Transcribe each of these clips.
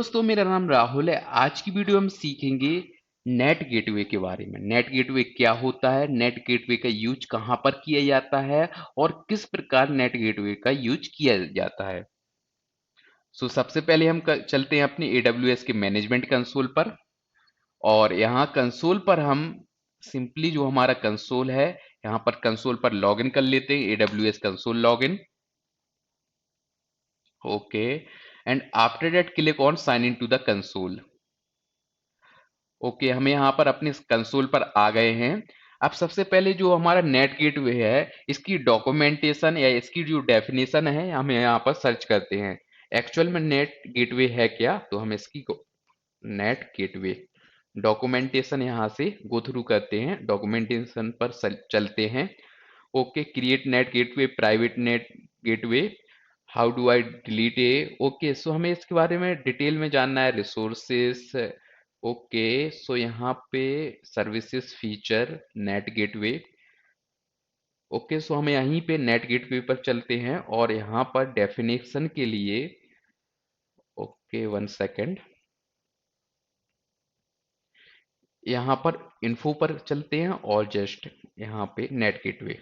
दोस्तों, मेरा नाम राहुल है। आज की वीडियो हम सीखेंगे नेट गेटवे के बारे में। नेट गेटवे क्या होता है, नेट गेटवे का यूज कहां पर किया जाता है और किस प्रकार नेट गेटवे का यूज किया जाता है। सबसे पहले हम चलते हैं अपनी AWS के मैनेजमेंट कंसोल पर। और यहाँ कंसोल पर हम सिंपली जो हमारा कंसोल है, यहाँ पर कंसोल पर लॉगिन कर लेते हैं। AWS console login, okay. And after that click on sign in to the console. Okay, हम यहाँ पर अपने कंसोल पर आ गए हैं। अब सबसे पहले जो हमारा नेट गेटवे है, इसकी डॉक्यूमेंटेशन या इसकी जो डेफिनेशन है, हम यहाँ पर सर्च करते हैं। एक्चुअल में नेट गेटवे है क्या, तो हम इसकी नेट गेटवे डॉक्यूमेंटेशन यहाँ से गो थ्रू करते हैं। डॉक्यूमेंटेशन पर चलते हैं। Okay, create NAT gateway, private NAT gateway, how do I delete a. Okay, so हमें इसके बारे में डिटेल में जानना है। Resources, okay. सो यहाँ पे services, feature, NAT gateway. Okay, so हम यहीं पे नेट गेटवे पर चलते हैं और यहाँ पर डेफिनेशन के लिए, ओके, 1 सेकेंड, यहाँ पर इन्फो पर चलते हैं और जस्ट यहाँ पे नेट गेटवे।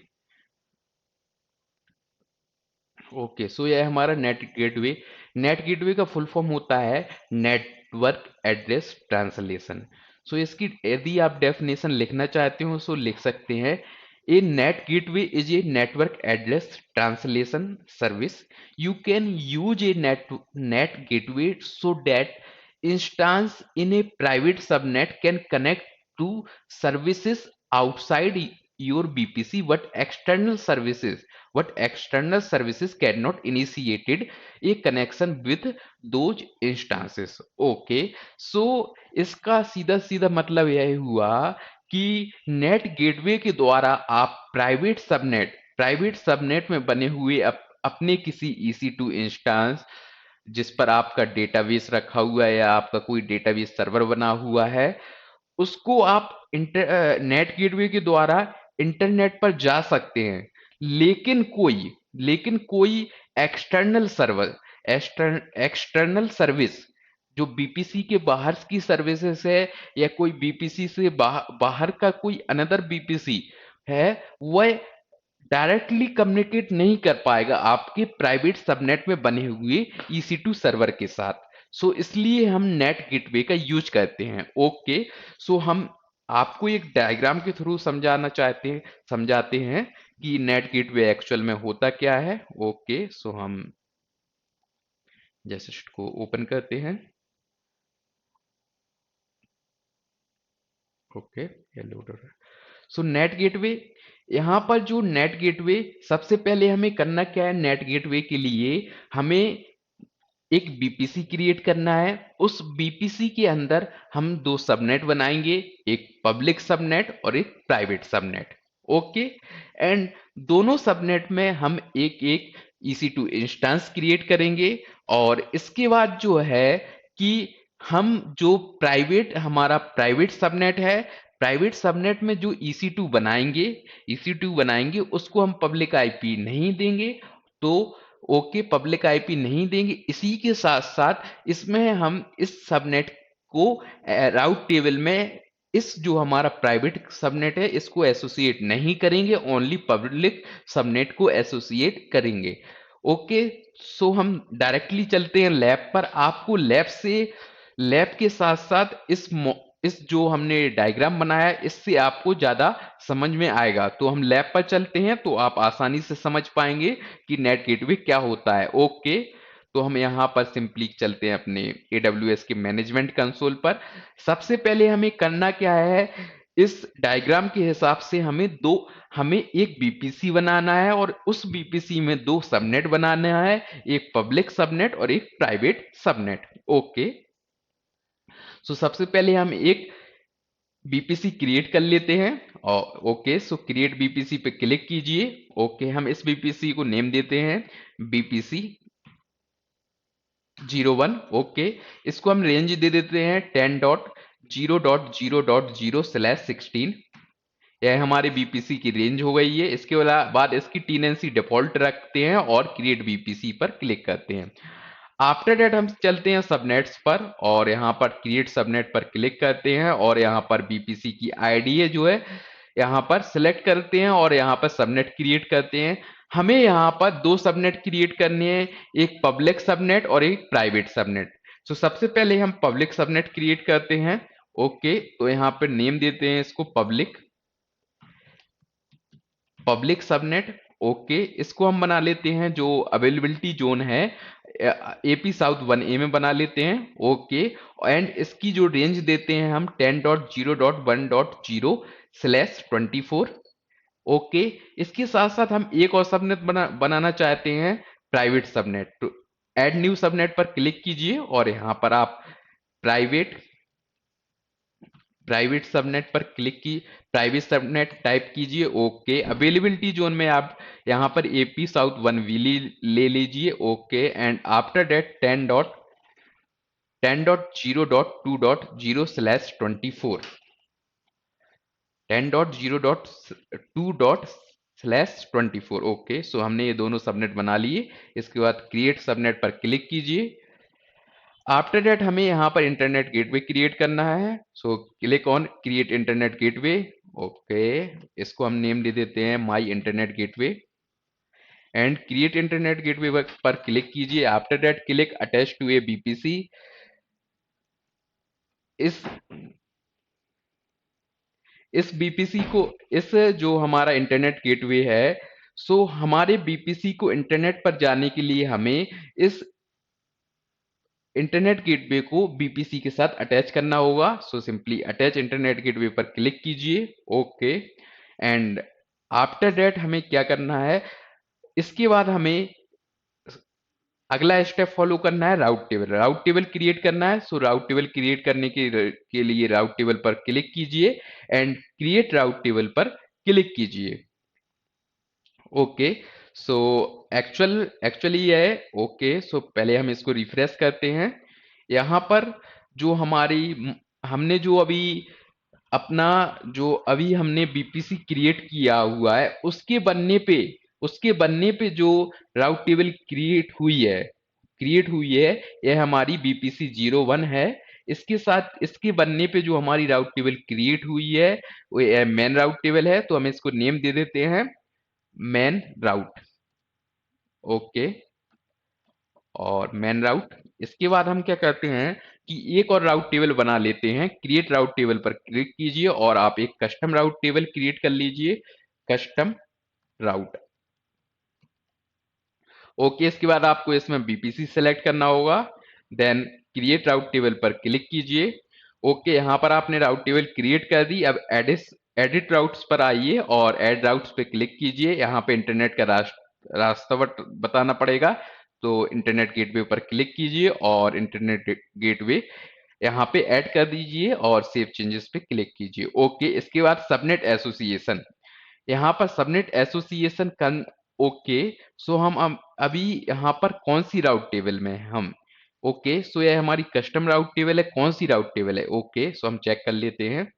ओके, सो यह हमारा नेट गेटवे। नेट गेटवे का फुल फॉर्म होता है नेटवर्क एड्रेस ट्रांसलेशन। सो इसकी यदि आप डेफिनेशन लिखना चाहते हो सो लिख सकते हैं। A NAT gateway is a network address translation service. You can use a NAT gateway so that instance in a private subnet can connect to services outside your VPC, what external services cannot initiated a connection with those instances. Okay, so इसका सीधा सीधा मतलब यह हुआ कि net gateway के द्वारा आप प्राइवेट सबनेट में बने हुए अपने किसी EC2 इंस्टेंस जिस पर आपका डेटाबेस रखा हुआ है या आपका कोई डेटाबेस सर्वर बना हुआ है, उसको आप नेट गेटवे के द्वारा इंटरनेट पर जा सकते हैं। लेकिन कोई एक्सटर्नल सर्वर, एक्सटर्नल सर्विस जो बीपीसी के बाहर की सर्विसेज है या कोई बीपीसी से बाहर का कोई अनदर बीपीसी है, वह डायरेक्टली कम्युनिकेट नहीं कर पाएगा आपके प्राइवेट सबनेट में बने हुए EC2 सर्वर के साथ। इसलिए हम नेट गेटवे का यूज करते हैं। ओके, हम आपको एक डायग्राम के थ्रू समझाते हैं कि नेट गेटवे एक्चुअल में होता क्या है। ओके, हम जैसे इसको ओपन करते हैं। ओके, ये लोड हो रहा है। नेट गेटवे, यहाँ पर जो नेट गेटवे, सबसे पहले हमें करना क्या है। नेट गेटवे के लिए हमें एक बीपीसी क्रिएट करना है। उस बीपीसी के अंदर हम दो सबनेट बनाएंगे, एक पब्लिक सबनेट और एक प्राइवेट सबनेट। ओके, एंड दोनों सबनेट में हम एक एक EC2 इंस्टेंस क्रिएट करेंगे। और इसके बाद जो है कि हम जो हमारा प्राइवेट सबनेट है, प्राइवेट सबनेट में जो EC2 बनाएंगे उसको हम पब्लिक आईपी नहीं देंगे। तो ओके, पब्लिक आईपी नहीं देंगे। इसी के साथ साथ इसमें हम इस सबनेट को राउट टेबल में इस जो हमारा प्राइवेट सबनेट है इसको एसोसिएट नहीं करेंगे, ओनली पब्लिक सबनेट को एसोसिएट करेंगे। ओके, हम डायरेक्टली चलते हैं लैब पर। आपको लैब के साथ साथ इस जो हमने डायग्राम बनाया है इससे आपको ज्यादा समझ में आएगा। तो हम लैब पर चलते हैं तो आप आसानी से समझ पाएंगे कि नेट गेटवे क्या होता है। ओके, तो हम यहाँ पर सिंपली चलते हैं अपने AWS के मैनेजमेंट कंसोल पर। सबसे पहले हमें करना क्या है, इस डायग्राम के हिसाब से हमें एक बीपीसी बनाना है और उस बीपीसी में दो सबनेट बनाना है, एक पब्लिक सबनेट और एक प्राइवेट सबनेट। ओके, सबसे पहले हम एक बीपीसी क्रिएट कर लेते हैं। और ओके, क्रिएट बीपीसी पे क्लिक कीजिए। ओके, हम इस बीपीसी को नेम देते हैं BPC 01। ओके, इसको हम रेंज दे देते हैं 10.0.0.0/16। यह हमारे बीपीसी की रेंज हो गई है। इसके बाद इसकी टीएनसी डिफॉल्ट रखते हैं और क्रिएट बीपीसी पर क्लिक करते हैं। आफ्टर दैट हम चलते हैं सबनेट्स पर और यहाँ पर क्रिएट सबनेट पर क्लिक करते हैं और यहाँ पर बीपीसी की आईडी है जो है यहाँ पर सिलेक्ट करते हैं और यहाँ पर सबनेट क्रिएट करते हैं। हमें यहाँ पर दो सबनेट क्रिएट करने हैं, एक पब्लिक सबनेट और एक प्राइवेट सबनेट। तो सबसे पहले हम पब्लिक सबनेट क्रिएट करते हैं। ओके, तो यहाँ पे नेम देते हैं इसको पब्लिक सबनेट। ओके, इसको हम बना लेते हैं जो अवेलेबिलिटी जोन है एपी साउथ 1A में बना लेते हैं। ओके, एंड इसकी जो रेंज देते हैं हम 10.0.1.0/24। ओके, इसके साथ साथ हम एक और सबनेट बनाना चाहते हैं, प्राइवेट सबनेट। तो ऐड न्यू सबनेट पर क्लिक कीजिए और यहां पर आप प्राइवेट प्राइवेट सबनेट पर क्लिक की प्राइवेट सबनेट टाइप कीजिए। ओके, अवेलेबिलिटी जोन में आप यहां पर एपी साउथ 1V ले लीजिए। Okay, and after that 10.0.2.0/24 10.0.2./24। Okay, so हमने ये दोनों सबनेट बना लिए। इसके बाद क्रिएट सबनेट पर क्लिक कीजिए। आफ्टर दैट हमें यहाँ पर इंटरनेट गेटवे क्रिएट करना है। सो click on create internet gateway. Okay, इसको हम नेम दे देते हैं my internet gateway and create internet gateway पर क्लिक कीजिए। After that click attach to a VPC. इस बीपीसी को, इस जो हमारा इंटरनेट गेटवे है, सो हमारे बीपीसी को इंटरनेट पर जाने के लिए हमें इस इंटरनेट गेटवे को बीपीसी के साथ अटैच करना होगा। So simply attach internet gateway पर क्लिक कीजिए। ओके, एंड आफ्टर दैट हमें क्या करना है, इसके बाद हमें अगला स्टेप फॉलो करना है, राउट टेबल क्रिएट करना है। सो राउट टेबल क्रिएट करने के लिए राउट टेबल पर क्लिक कीजिए एंड क्रिएट राउट टेबल पर क्लिक कीजिए। ओके, सो एक्चुअली ये है। ओके, सो पहले हम इसको रिफ्रेश करते हैं। यहाँ पर जो हमने जो अभी अपना जो अभी हमने बीपीसी क्रिएट किया हुआ है, उसके बनने पे जो राउट टेबल क्रिएट हुई है, यह हमारी बीपीसी 01 है। इसके साथ इसके बनने पे जो हमारी राउट टेबल क्रिएट हुई है वो मेन राउट टेबल है। तो हम इसको नेम दे देते हैं मेन राउट। ओके, और मेन राउट। इसके बाद हम क्या करते हैं कि एक और राउट टेबल बना लेते हैं। क्रिएट राउट टेबल पर क्लिक कीजिए और आप एक कस्टम राउट टेबल क्रिएट कर लीजिए, कस्टम राउट। ओके, इसके बाद आपको इसमें बीपीसी सेलेक्ट करना होगा, देन क्रिएट राउट टेबल पर क्लिक कीजिए। ओके, यहाँ पर आपने राउट टेबल क्रिएट कर दी। अब एडिट राउट्स पर आइए और एड राउट्स पे क्लिक कीजिए। यहाँ पे इंटरनेट का रास्ता बताना पड़ेगा। तो इंटरनेट गेटवे पर क्लिक कीजिए और इंटरनेट गेटवे यहाँ पे ऐड कर दीजिए और सेव चेंजेस पे क्लिक कीजिए। ओके, इसके बाद सबनेट एसोसिएशन, यहाँ पर सबनेट एसोसिएशन कर। ओके, सो हम अभी यहाँ पर कौन सी राउट टेबल में हैं हम। ओके, सो यह हमारी कस्टम राउट टेबल है। कौन सी राउट टेबल है? ओके, सो हम चेक कर लेते हैं।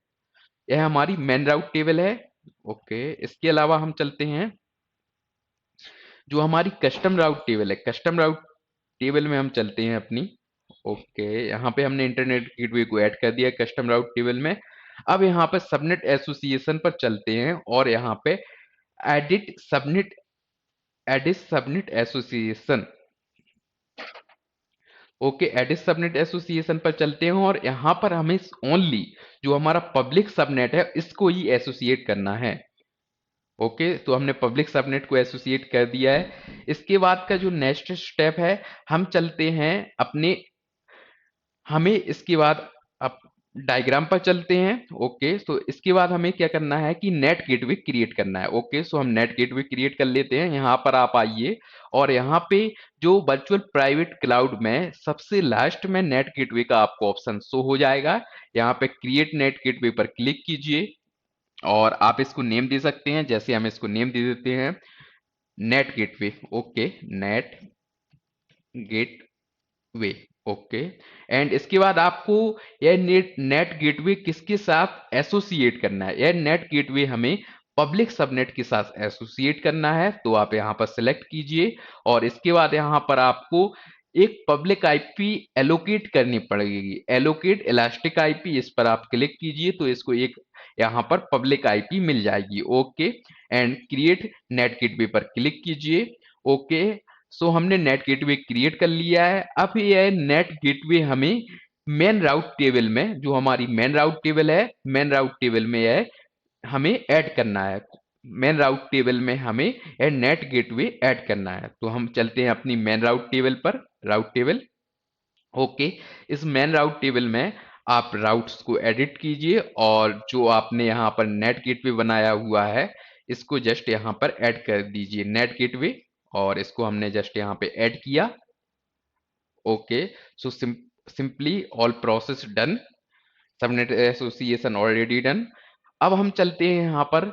यह हमारी मेन राउट टेबल है। ओके, इसके अलावा हम चलते हैं जो हमारी कस्टम राउट टेबल है, कस्टम राउट टेबल में हम चलते हैं अपनी। ओके, यहाँ पे हमने इंटरनेट गेटवे को ऐड कर दिया कस्टम राउट टेबल में। अब यहाँ पे सबनेट एसोसिएशन पर चलते हैं और यहाँ पे edit subnet association. Okay, edit subnet association पर चलते हैं और यहाँ पर हमें ओनली जो हमारा पब्लिक सबनेट है इसको ही एसोसिएट करना है। ओके, तो हमने पब्लिक सबनेट को एसोसिएट कर दिया है। इसके बाद का जो नेक्स्ट स्टेप है, हम चलते हैं हमें इसके बाद अब डायग्राम पर चलते हैं। ओके, तो इसके बाद हमें क्या करना है कि नेट गेटवे क्रिएट करना है। ओके, सो हम नेट गेटवे क्रिएट कर लेते हैं। यहाँ पर आप आइए और यहाँ पे जो वर्चुअल प्राइवेट क्लाउड में सबसे लास्ट में नेट गेटवे का आपको ऑप्शन शो हो जाएगा। यहाँ पे क्रिएट नेट गेटवे पर क्लिक कीजिए और आप इसको नेम दे सकते हैं, जैसे हम इसको नेम दे देते हैं net gateway. Okay, net gateway. Okay, and इसके बाद आपको यह नेट गेटवे किसके साथ एसोसिएट करना है? यह नेट गेटवे हमें पब्लिक सबनेट के साथ एसोसिएट करना है। तो आप यहाँ पर सिलेक्ट कीजिए और इसके बाद यहाँ पर आपको एक पब्लिक आईपी एलोकेट करनी पड़ेगी, एलोकेट इलास्टिक आईपी, इस पर आप क्लिक कीजिए तो इसको एक यहाँ पर पब्लिक आईपी मिल जाएगी। Okay, and create NAT gateway पर क्लिक कीजिए। ओके, सो हमने नेट गेटवे क्रिएट कर लिया है। अब यह नेट गेटवे हमें मेन राउट टेबल में, जो हमारी मेन राउट टेबल है, मेन राउट टेबल में यह हमें ऐड करना है। मेन राउट टेबल में हमें यह नेट गेटवे ऐड करना है। तो हम चलते हैं अपनी मेन राउट टेबल पर, राउट टेबल। ओके, इस मेन राउट टेबल में आप राउट्स को एडिट कीजिए और जो आपने यहाँ पर नेट गेटवे बनाया हुआ है इसको जस्ट यहाँ पर ऐड कर दीजिए, नेट गेटवे, और इसको हमने जस्ट यहाँ पे ऐड किया। Okay, so simply all process done, subnet association already done. अब हम चलते हैं यहाँ पर,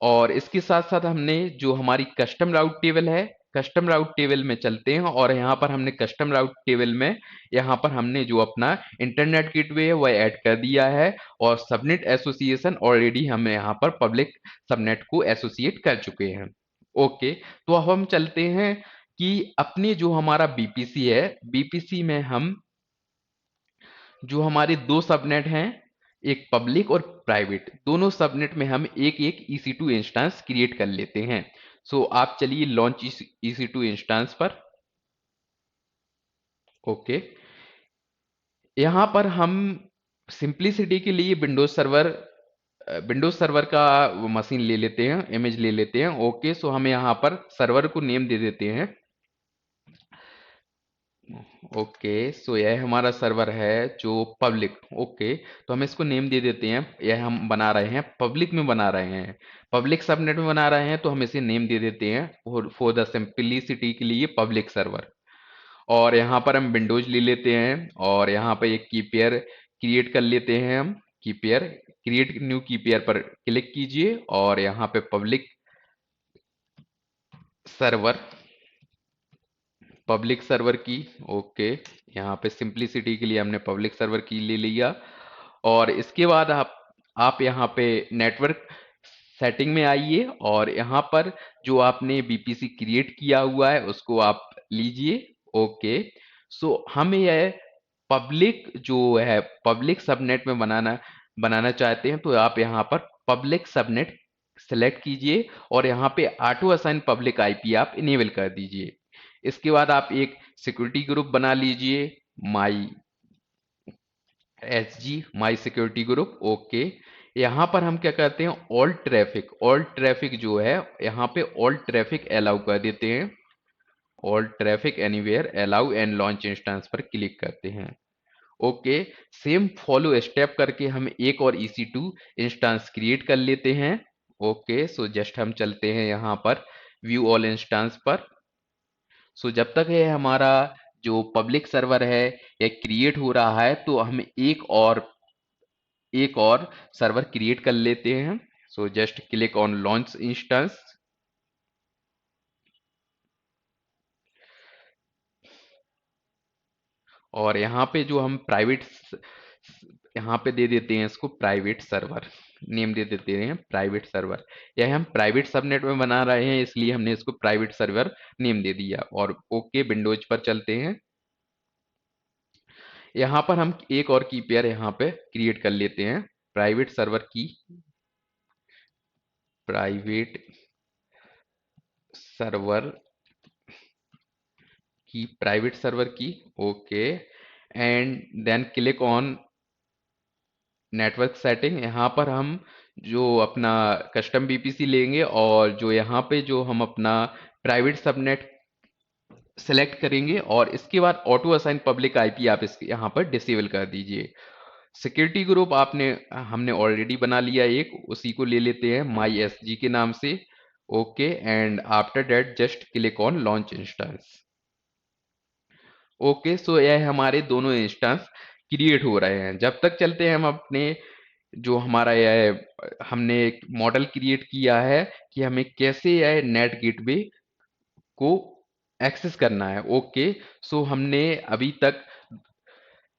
और इसके साथ साथ हमने जो हमारी कस्टम राउट टेबल है, कस्टम राउट टेबल में चलते हैं, और यहाँ पर हमने कस्टम राउट टेबल में यहाँ पर हमने जो अपना इंटरनेट गेटवे है वह ऐड कर दिया है, और सबनेट एसोसिएशन ऑलरेडी हम यहाँ पर पब्लिक सबनेट को एसोसिएट कर चुके हैं। ओके, तो अब हम चलते हैं कि अपने जो हमारा बीपीसी है, बीपीसी में हम जो हमारे दो सबनेट हैं, एक पब्लिक और प्राइवेट, दोनों सबनेट में हम एक एक EC2 इंस्टेंस क्रिएट कर लेते हैं। सो आप चलिए लॉन्च EC2 इंस्टेंस पर। ओके, यहाँ पर हम सिंपलिसिटी के लिए विंडोज सर्वर का मशीन ले लेते हैं, इमेज ले लेते हैं। ओके, सो हम यहाँ पर सर्वर को नेम दे देते हैं। ओके, सो यह हमारा सर्वर है जो पब्लिक। ओके, तो हम इसको नेम दे देते हैं, यह हम बना रहे हैं पब्लिक में, बना रहे हैं पब्लिक सबनेट में बना रहे हैं, तो हम इसे नेम दे देते हैं फॉर द सिंपलिसिटी के लिए पब्लिक सर्वर। और यहाँ पर हम विंडोज ले लेते हैं और यहाँ पे एक की पेयर क्रिएट कर लेते हैं हम, की पेयर, क्रिएट न्यू की पेयर पर क्लिक कीजिए और यहाँ पे पब्लिक सर्वर, पब्लिक सर्वर की। ओके, यहाँ पे सिंपलिसिटी के लिए हमने पब्लिक सर्वर की ले लिया, और इसके बाद आप यहाँ पे नेटवर्क सेटिंग में आइए और यहाँ पर जो आपने बीपीसी क्रिएट किया हुआ है उसको आप लीजिए। ओके, सो हम यह पब्लिक जो है पब्लिक सबनेट में बनाना बनाना चाहते हैं, तो आप यहाँ पर पब्लिक सबनेट सेलेक्ट कीजिए और यहाँ पे ऑटो असाइन पब्लिक आईपी आप इनेबल कर दीजिए। इसके बाद आप एक सिक्योरिटी ग्रुप बना लीजिए, माई माई सिक्योरिटी ग्रुप। ओके, यहाँ पर हम क्या करते हैं, ऑल ट्रैफिक जो है यहाँ पे ऑल ट्रैफिक अलाउ कर देते हैं, all traffic anywhere allow and launch instance पर क्लिक करते हैं। ओके, सेम फॉलो स्टेप करके हम एक और EC2 इंस्टेंस क्रिएट कर लेते हैं। ओके, सो जस्ट हम चलते हैं यहाँ पर व्यू ऑल इंस्टेंस पर। सो जब तक है हमारा जो पब्लिक सर्वर है ये क्रिएट हो रहा है, तो हम एक और सर्वर क्रिएट कर लेते हैं। So just click on launch instance, और यहाँ पे जो हम प्राइवेट, यहाँ पे दे देते हैं इसको प्राइवेट सर्वर, नेम दे देते हैं प्राइवेट सर्वर। यह हम प्राइवेट सबनेट में बना रहे हैं इसलिए हमने इसको प्राइवेट सर्वर नेम दे दिया। और ओके, विंडोज पर चलते हैं, यहाँ पर हम एक और की पेयर यहाँ पे क्रिएट कर लेते हैं, प्राइवेट सर्वर की, प्राइवेट सर्वर की, प्राइवेट सर्वर की। Okay, and then click on network setting. यहाँ पर हम जो अपना कस्टम बीपीसी लेंगे और जो यहाँ पे जो हम अपना प्राइवेट सबनेट सेलेक्ट करेंगे, और इसके बाद ऑटो असाइन पब्लिक आईपी आप इसके यहाँ पर डिसेबल कर दीजिए। सिक्योरिटी ग्रुप हमने ऑलरेडी बना लिया एक, उसी को ले लेते हैं माई एसजी के नाम से। Okay, and after that just click on launch instance. Okay, so यह हमारे दोनों इंस्टेंस क्रिएट हो रहे हैं। जब तक चलते हैं हम अपने जो हमारा यह हमने एक मॉडल क्रिएट किया है कि हमें कैसे यह नेट गेटवे को एक्सेस करना है। ओके, सो हमने अभी तक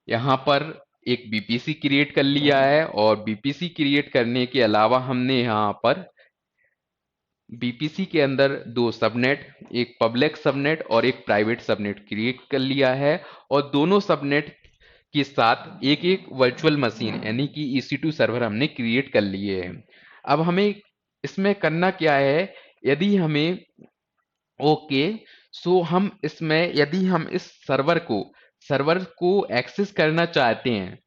यहाँ पर एक बीपीसी क्रिएट कर लिया है, और बीपीसी क्रिएट करने के अलावा हमने यहाँ पर बीपीसी के अंदर दो सबनेट, एक पब्लिक सबनेट और एक प्राइवेट सबनेट क्रिएट कर लिया है, और दोनों सबनेट के साथ एक एक वर्चुअल मशीन यानी कि EC2 सर्वर हमने क्रिएट कर लिए हैं। अब हमें इसमें करना क्या है, यदि हमें ओके, सो हम इसमें यदि हम इस सर्वर को एक्सेस करना चाहते हैं,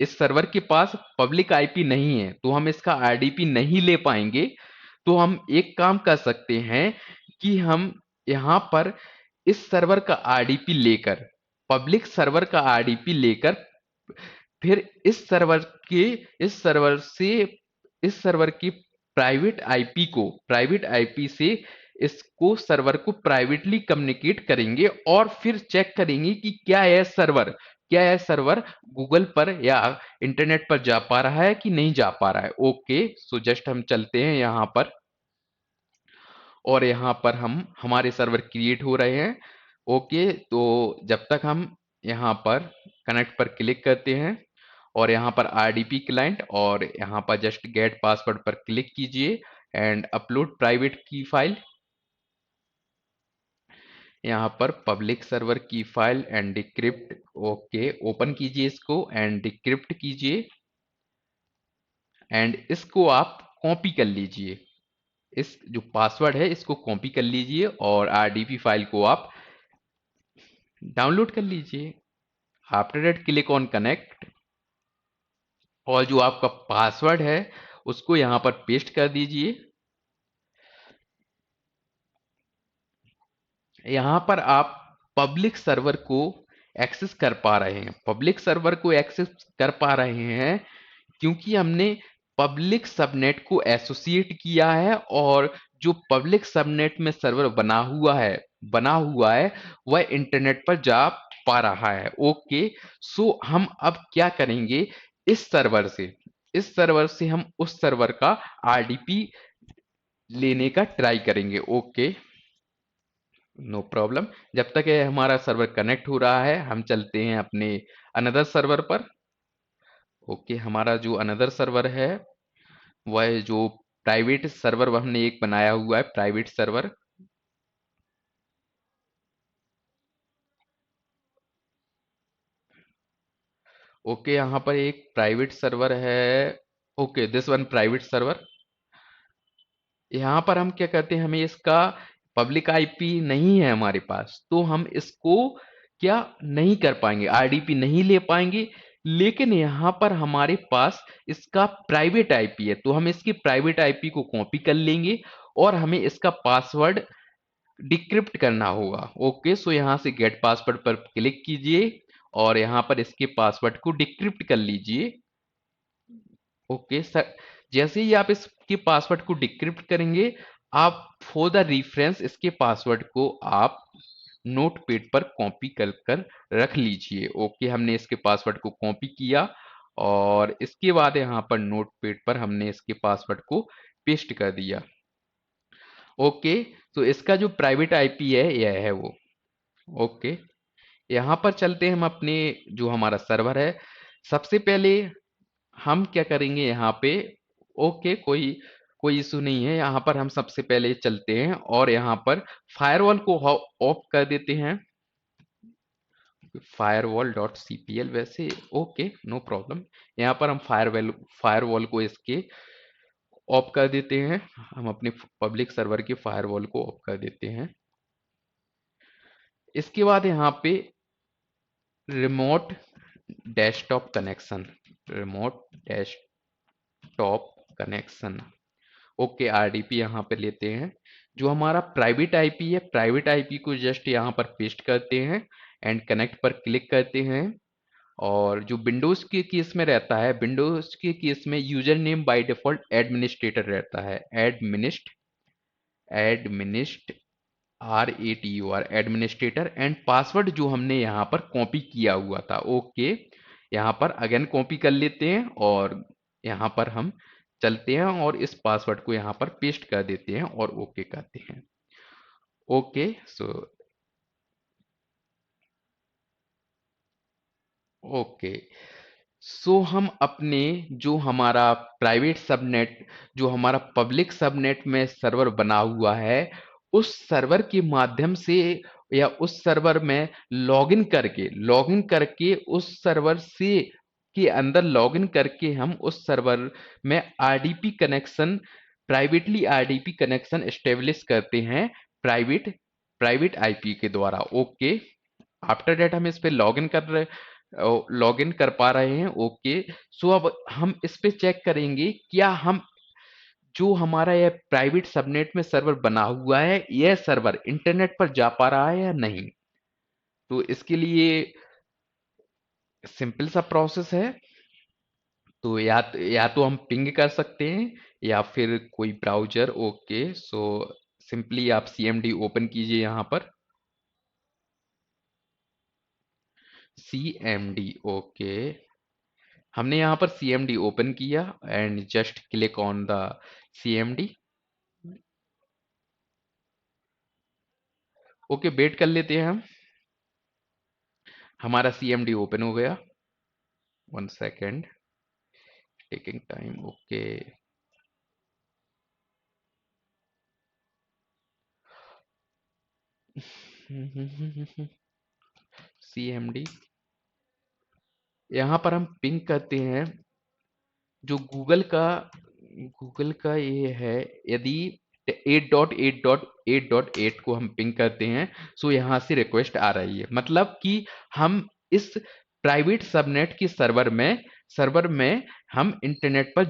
इस सर्वर के पास पब्लिक आईपी नहीं है तो हम इसका आरडीपी नहीं ले पाएंगे, तो हम एक काम कर सकते हैं कि हम यहाँ पर इस सर्वर का आरडीपी लेकर, पब्लिक सर्वर का आरडीपी लेकर, फिर इस सर्वर से इस सर्वर की प्राइवेट आईपी से इसको सर्वर को प्राइवेटली कम्युनिकेट करेंगे, और फिर चेक करेंगे कि क्या यह सर्वर गूगल पर या इंटरनेट पर जा पा रहा है कि नहीं जा पा रहा है। ओके, सो जस्ट हम चलते हैं यहाँ पर, और यहाँ पर हम हमारे सर्वर क्रिएट हो रहे हैं। ओके, तो जब तक हम यहाँ पर कनेक्ट पर क्लिक करते हैं, और यहाँ पर आरडीपी क्लाइंट, और यहाँ पर जस्ट गेट पासवर्ड पर क्लिक कीजिए एंड अपलोड प्राइवेट की फाइल। यहाँ पर पब्लिक सर्वर की file and decrypt, okay, open कीजिए इसको एंड डिक्रिप्ट कीजिए, एंड इसको आप कॉपी कर लीजिए। इस जो पासवर्ड है इसको कॉपी कर लीजिए और आरडीपी फाइल को आप डाउनलोड कर लीजिए। After that click on connect, और जो आपका पासवर्ड है उसको यहाँ पर पेस्ट कर दीजिए। यहाँ पर आप पब्लिक सर्वर को एक्सेस कर पा रहे हैं, क्योंकि हमने पब्लिक सबनेट को एसोसिएट किया है, और जो पब्लिक सबनेट में सर्वर बना हुआ है वह इंटरनेट पर जा पा रहा है। ओके, सो हम अब क्या करेंगे, इस सर्वर से हम उस सर्वर का आरडीपी लेने का ट्राई करेंगे। Okay, no problem. जब तक ये हमारा सर्वर कनेक्ट हो रहा है हम चलते हैं अपने अनदर सर्वर पर। ओके, हमारा जो अनदर सर्वर है वह जो प्राइवेट सर्वर हमने एक बनाया हुआ है, प्राइवेट सर्वर। ओके, यहाँ पर एक प्राइवेट सर्वर है। Okay, this one private server. यहाँ पर हम क्या करते हैं, हमें इसका पब्लिक आईपी नहीं है हमारे पास, तो हम इसको क्या नहीं कर पाएंगे, आरडीपी नहीं ले पाएंगे। लेकिन यहाँ पर हमारे पास इसका प्राइवेट आईपी है, तो हम इसकी प्राइवेट आईपी को कॉपी कर लेंगे, और हमें इसका पासवर्ड डिक्रिप्ट करना होगा। ओके, सो यहाँ से गेट पासवर्ड पर क्लिक कीजिए, और यहाँ पर इसके पासवर्ड को डिक्रिप्ट कर लीजिए। ओके सर, जैसे ही आप इसके पासवर्ड को डिक्रिप्ट करेंगे, आप फॉर द रेफरेंस इसके पासवर्ड को आप नोटपैड पर कॉपी कर कर रख लीजिए। ओके, हमने इसके पासवर्ड को कॉपी किया, और इसके बाद यहाँ पर नोटपैड पर हमने इसके पासवर्ड को पेस्ट कर दिया। ओके, तो इसका जो प्राइवेट आईपी है यह है वो। ओके, यहाँ पर चलते हैं हम अपने जो हमारा सर्वर है। सबसे पहले हम क्या करेंगे यहाँ पे, ओके, कोई कोई इशू नहीं है। यहाँ पर हम सबसे पहले चलते हैं और यहाँ पर फायरवॉल को ऑफ कर देते हैं, फायरवॉल डॉट सीपीएल वैसे। Okay, no problem. यहाँ पर हम फायरवॉल को इसके ऑफ कर देते हैं, हम अपने पब्लिक सर्वर की फायरवॉल को ऑफ कर देते हैं। इसके बाद यहाँ पे remote desktop connection, remote desktop connection, okay, RDP यहाँ पे लेते हैं। जो हमारा प्राइवेट आईपी है, प्राइवेट आईपी को जस्ट यहाँ पर पेस्ट करते हैं एंड कनेक्ट पर क्लिक करते हैं। और जो विंडोज के केस में रहता है, विंडोज के केस में user name by default administrator रहता है, एडमिनिस्ट RATUR एडमिनिस्ट्रेटर, एंड पासवर्ड जो हमने यहाँ पर कॉपी किया हुआ था। ओके, यहाँ पर अगेन कॉपी कर लेते हैं, और यहाँ पर हम चलते हैं और इस पासवर्ड को यहाँ पर पेस्ट कर देते हैं और ओके करते हैं। ओके, सो ओके, सो हम अपने जो हमारा प्राइवेट सबनेट, जो हमारा पब्लिक सबनेट में सर्वर बना हुआ है, उस सर्वर के माध्यम से या उस सर्वर में लॉगिन करके उस सर्वर से के अंदर लॉगिन करके हम उस सर्वर में RDP connection, privately RDP connection establish करते हैं प्राइवेट प्राइवेट आईपी के द्वारा। ओके, आफ्टर दैट हम इस पे लॉगिन कर पा रहे हैं। ओके, सो अब हम इस पे चेक करेंगे क्या हम जो हमारा यह प्राइवेट सबनेट में सर्वर बना हुआ है, यह सर्वर इंटरनेट पर जा पा रहा है या नहीं। तो इसके लिए सिंपल सा प्रोसेस है। तो या तो हम पिंग कर सकते हैं या फिर कोई ब्राउजर। ओके, सो सिंपली आप सीएमडी ओपन कीजिए यहाँ पर, सीएमडी। ओके, हमने यहाँ पर सीएमडी ओपन किया and just click on the CMD. Okay, wait कर लेते हैं हम, हमारा सीएमडी ओपन हो गया। 1 second, taking time. Okay, CMD, यहाँ पर हम पिंग करते हैं जो गूगल का ये है। यदि 8.8.8.8 को हम पिंग करते हैं, सो यहाँ से रिक्वेस्ट आ रही है, मतलब कि हम इस प्राइवेट सबनेट के सर्वर में हम इंटरनेट पर जा